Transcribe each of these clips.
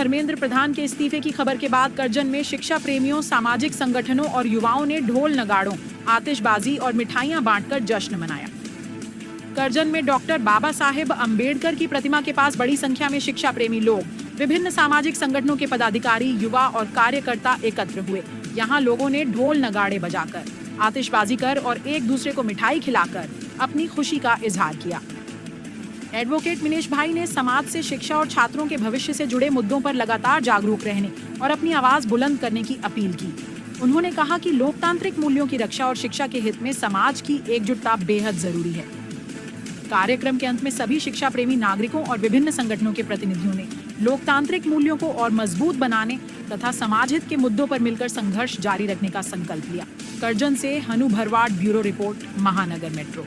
धर्मेंद्र प्रधान के इस्तीफे की खबर के बाद करजन में शिक्षा प्रेमियों, सामाजिक संगठनों और युवाओं ने ढोल नगाड़ों, आतिशबाजी और मिठाइयां बांटकर जश्न मनाया। करजन में डॉक्टर बाबा साहेब अंबेडकर की प्रतिमा के पास बड़ी संख्या में शिक्षा प्रेमी लोग, विभिन्न सामाजिक संगठनों के पदाधिकारी, युवा और कार्यकर्ता एकत्र हुए। यहाँ लोगों ने ढोल नगाड़े बजाकर, आतिशबाजी कर और एक दूसरे को मिठाई खिलाकर अपनी खुशी का इजहार किया। एडवोकेट मिनेश भाई ने समाज से शिक्षा और छात्रों के भविष्य से जुड़े मुद्दों पर लगातार जागरूक रहने और अपनी आवाज बुलंद करने की अपील की। उन्होंने कहा कि लोकतांत्रिक मूल्यों की रक्षा और शिक्षा के हित में समाज की एकजुटता बेहद जरूरी है। कार्यक्रम के अंत में सभी शिक्षा प्रेमी नागरिकों और विभिन्न संगठनों के प्रतिनिधियों ने लोकतांत्रिक मूल्यों को और मजबूत बनाने तथा समाज हित के मुद्दों पर मिलकर संघर्ष जारी रखने का संकल्प लिया। करजन से हनु भरवाड़, ब्यूरो रिपोर्ट, महानगर मेट्रो।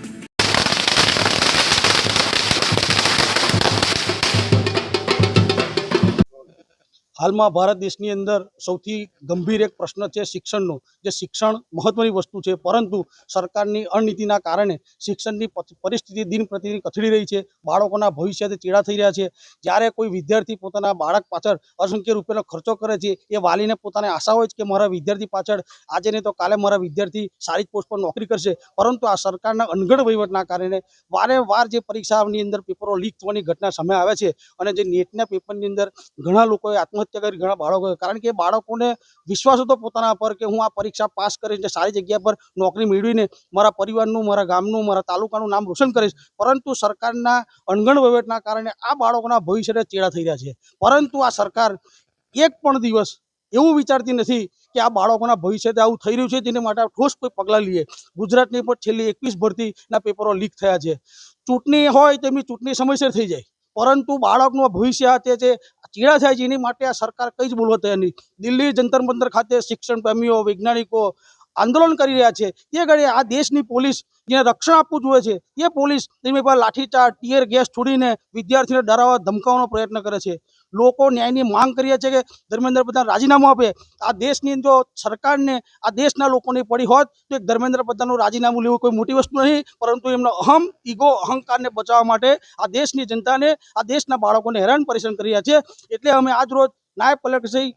हाल में भारत देश की अंदर सौथी गंभीर एक प्रश्न है शिक्षण। जो शिक्षण महत्वनी वस्तु है, परंतु सरकार की अनीतिना कारणे शिक्षण की परिस्थिति दिन प्रतिदिन कथड़ी रही है। बाळकोना भविष्य चेड़ा थई रह्या छे। ज्यारे कोई विद्यार्थी पोताना बाळक पाछळ असंख्य रूपियानो खर्चो करे छे, ए वालीने पोताने आशा होय छे के मारा विद्यार्थी पाछळ आजे नहीं तो काले मारा विद्यार्थी सारी पोस्ट पर नौकरी करशे, परंतु आ सरकारना अनगढ़ वहीवटना कारणे वारंवार जे परीक्षाओनी अंदर पेपरो लीक थवानी घटना सामे आवे छे अने जे नेटना पेपरनी अंदर घणा लोकोए आत्महत्या करी, घणा बाळको, कारण के बाळकोने विश्वास हतो पोताना पर के हूँ आ परीक्षा पास करीने सारी जग्या पर नौकरी मेळवीने मारा परिवारनुं, मारा गामनुं, मारा तालुकानुं नाम रोशन करीश, परंतु सरकारना अणगण वहीवटना कारणे आ बाळकोना भविष्यने चेड़ा थई रह्या छे। परंतु आ सरकार एक पण दिवस એવું વિચારતી નથી કે આ બાળકોના ભવિષ્ય આવું થઈ રહ્યું છે જેને માટે ઠોસ કોઈ પગલાં લઈએ। ગુજરાતની પણ છેલ્લી 21 ભરતીના પેપરો લીક થયા છે। ચૂંટણી હોય તેમની ચૂંટણી સમયસર થઈ જાય, परंतु बाळकનું ભવિષ્ય હાથે છે ચીડા થાય છે, એની માટે આ સરકાર કંઈ જ બોલવા તૈયાર નહીં। દિલ્હી જંતર મંતર ખાતે શિક્ષણ પ્રેમીઓ, વૈજ્ઞાનિકો આંદોલન કરી રહ્યા છે। તે ઘડી આ દેશની પોલીસ જેને રક્ષણ આપવું જોઈએ છે, એ પોલીસ તેની પર લાઠીચાર્જ, ટીયર ગેસ છોડીને વિદ્યાર્થીઓને ડરાવવા ધમકાવવાનો પ્રયત્ન કરે છે। લોકો ન્યાયની માંગ કરી રહ્યા છે કે ધર્મેન્દ્ર પ્રધાન રાજીનામું આપે। આ દેશની જો સરકારને આ દેશના લોકોની પડી હોત તો એક ધર્મેન્દ્ર પ્રધાનનું રાજીનામું લેવું કોઈ મોટી વસ્તુ નહીં, પરંતુ એમનો ઈગો, અહંકારને બચાવવા માટે આ દેશની જનતાને, આ દેશના બાળકોને હેરાન પરેશાન કરી રહ્યા છે। એટલે અમે આજ રોજ નાયબ કલેક્ટરશ્રી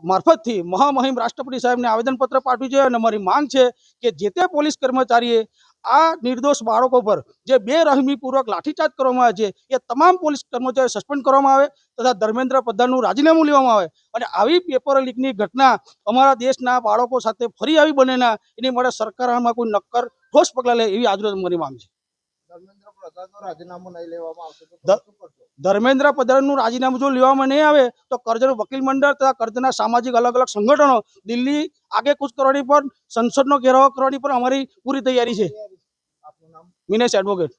મારફतथी महामहिम राष्ट्रपति साहेब ने आवेदनपत्र पाठव्युं छे अने अमारी मांग है कि जे ते पोलीस कर्मचारीए आ निर्दोष बाळको पर जे बेरहमीपूर्वक लाठीचार्ज करवामां आवे छे ए तमाम पोलीस कर्मचारी सस्पेन्ड करवामां आवे तथा धर्मेन्द्र प्रधाननुं राजीनामुं लेवामां आवे अने आवी पेपर लीकनी घटना अमारा देशना बाळको साथे फरी आवी बने ना, एनी माटे सरकार आमां कोई नक्कर ठोस पगलां ले एवी आज रोज अमारी मांग छे। धर्मेन्द्र प्रधाननुं राजीनामुं जो लेवामां नहीं आवे तो करजन वकील मंडल तथा करजनना सामाजिक अलग अलग संगठनों दिल्ली आगे कूच करवानी पर, संसदनो घेराव करवानी पर अमारी पूरी तैयारी छे। मिनेश एडवोकेट।